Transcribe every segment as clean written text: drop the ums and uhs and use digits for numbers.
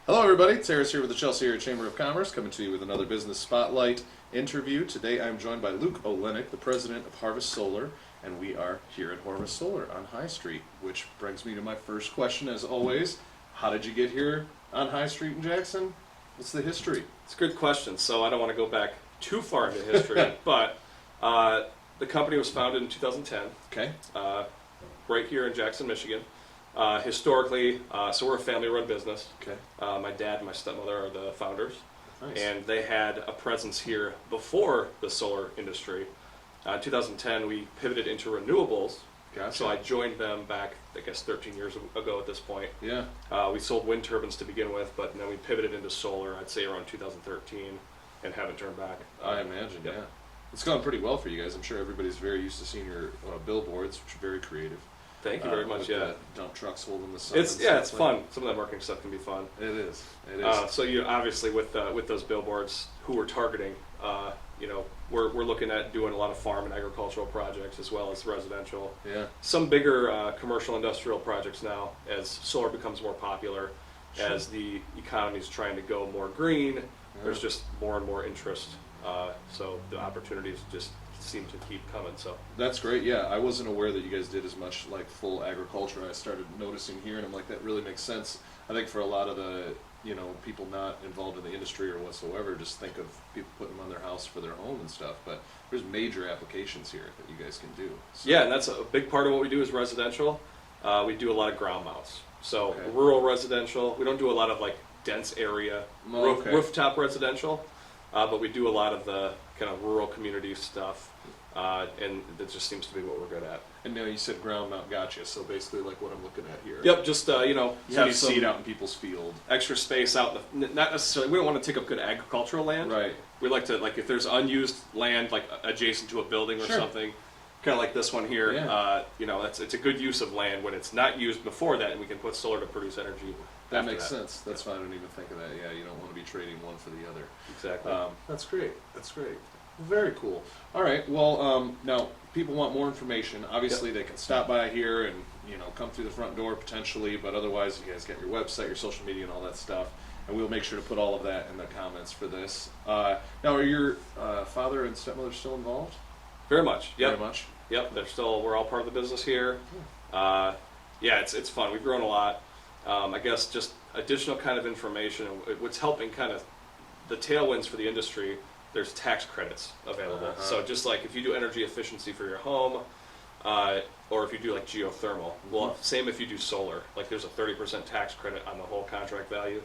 Hello, everybody. Terrace here with the Chelsea Area Chamber of Commerce, coming to you with another Business Spotlight interview. Today, I'm joined by Luke Olenek, the president of Harvest Solar, and we are here at Harvest Solar on High Street, which brings me to my first question, as always. How did you get here on High Street in Jackson? What's the history? It's a good question. So I don't want to go back too far into history, but the company was founded in 2010, Okay. right here in Jackson, Michigan. Historically, so we're a family-run business. Okay. My dad and my stepmother are the founders, Nice. and they had a presence here before the solar industry. In 2010, we pivoted into renewables. Gotcha. So I joined them back, I guess, 13 years ago at this point. Yeah. We sold wind turbines to begin with, but then we pivoted into solar, I'd say around 2013, and haven't turned back. I imagine, Yep. yeah. It's gone pretty well for you guys. I'm sure everybody's very used to seeing your billboards, which are very creative. Thank you very much. With Yeah, the dump trucks holding the sun. it's and it's stuff like fun. Some of that marketing stuff can be fun. It is. It is. So you obviously with those billboards, who we're targeting, we're looking at doing a lot of farm and agricultural projects as well as residential. Yeah. Some bigger commercial industrial projects now as solar becomes more popular, Sure. as the economy is trying to go more green. There's just more and more interest. So the opportunities just seem to keep coming. So That's great. Yeah, I wasn't aware that you guys did as much like full agriculture. I started noticing here, and I'm like, that really makes sense. I think for a lot of the people not involved in the industry or whatsoever, just think of people putting them on their house for their home and stuff. But there's major applications here that you guys can do. So, yeah, and that's a big part of what we do is residential. We do a lot of ground mounts. So Okay. rural residential. We don't do a lot of like dense area Okay. rooftop residential, but we do a lot of the kind of rural community stuff, and that just seems to be what we're good at. And now you said ground mount, gotcha. So basically, like what I'm looking at here. Yep, just You so have you see seed it out in people's field. extra space out in the, not necessarily. We don't want to take up good agricultural land. Right. We like to if there's unused land like adjacent to a building or Sure. something, kind of like this one here. Yeah. It's a good use of land when it's not used before that, and we can put solar to produce energy. That after makes sense. That's why I didn't even think of that. Yeah, you don't want to be trading one for the other. Exactly. That's great. That's great. Very cool. All right. Well, now people want more information. Obviously, they can stop by here and come through the front door potentially. But otherwise, you guys got your website, your social media, and all that stuff. And we'll make sure to put all of that in the comments for this. Now, are your father and stepmother still involved? Very much. Yep. Very much. Yep. We're all part of the business here. Yeah, it's fun. We've grown a lot. I guess just additional kind of information. What's helping kind of the tailwinds for the industry. There's tax credits available. Uh-huh. So just like if you do energy efficiency for your home, or if you do like geothermal, well, same if you do solar. Like there's a 30% tax credit on the whole contract value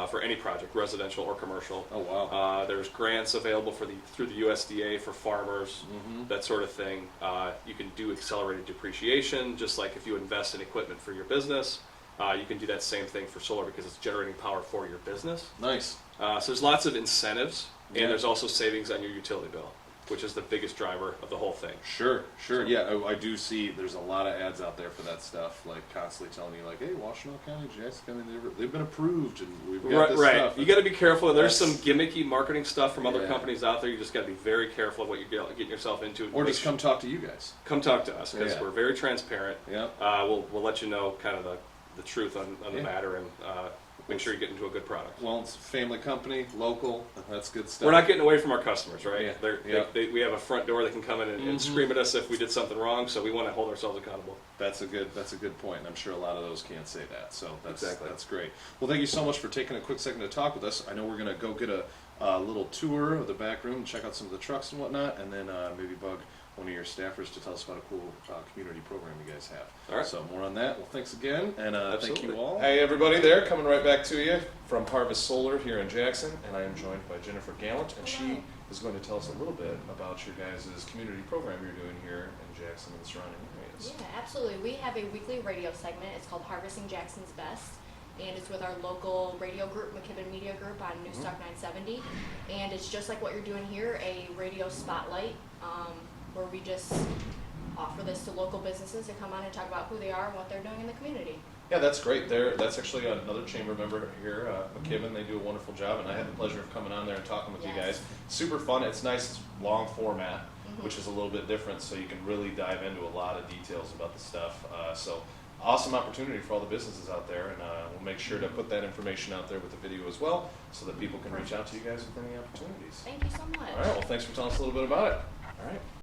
for any project, residential or commercial. Oh wow. There's grants available through the USDA for farmers, that sort of thing. You can do accelerated depreciation, just like if you invest in equipment for your business. You can do that same thing for solar because it's generating power for your business. Nice. So there's lots of incentives, and Yeah. there's also savings on your utility bill, which is the biggest driver of the whole thing. Sure. Yeah, I do see there's a lot of ads out there for that stuff, like constantly telling you, like, hey, Washtenaw County, Jackson County, they've been approved, and we've got this Right. stuff. You got to be careful. There's some That's- gimmicky marketing stuff from other Yeah. companies out there. You just got to be very careful of what you're getting yourself into. Or Make just come talk to you guys. come talk to us because Yeah. we're very transparent. Yeah. We'll let you know kind of the truth on the Yeah. matter and make sure you get into a good product. Well, it's a family company, local. That's good stuff. We're not getting away from our customers, right? Yeah. We have a front door that can come in and scream at us if we did something wrong, so we want to hold ourselves accountable. That's a good point, and I'm sure a lot of those can't say that. So Exactly. that's great. Well, thank you so much for taking a quick second to talk with us. I know we're gonna go get a little tour of the back room and check out some of the trucks and whatnot, and then maybe bug one of your staffers to tell us about a cool community program you guys have. All right. So more on that. Well, thanks again, and thank you Absolutely. all. Hey everybody there, coming right back to you from Harvest Solar here in Jackson, and I am joined by Jennifer Gallant, and she is going to tell us a little bit about your guys' community program you're doing here in Jackson and the surrounding areas. Yeah, absolutely. We have a weekly radio segment. It's called Harvesting Jackson's Best, and it's with our local radio group, McKibben Media Group, on Newstalk 970. And it's just like what you're doing here, a radio spotlight, where we just offer this to local businesses to come on and talk about who they are and what they're doing in the community. Yeah, that's great. That's actually another chamber member here, McKibben. They do a wonderful job, and I had the pleasure of coming on there and talking with you Yes. guys. Super fun. It's nice, it's long format, which is a little bit different, so you can really dive into a lot of details about the stuff. So awesome opportunity for all the businesses out there, and we'll make sure to put that information out there with the video as well, so that people can reach out to you guys with any opportunities. Thank you so much. All right, well, thanks for telling us a little bit about it. All right.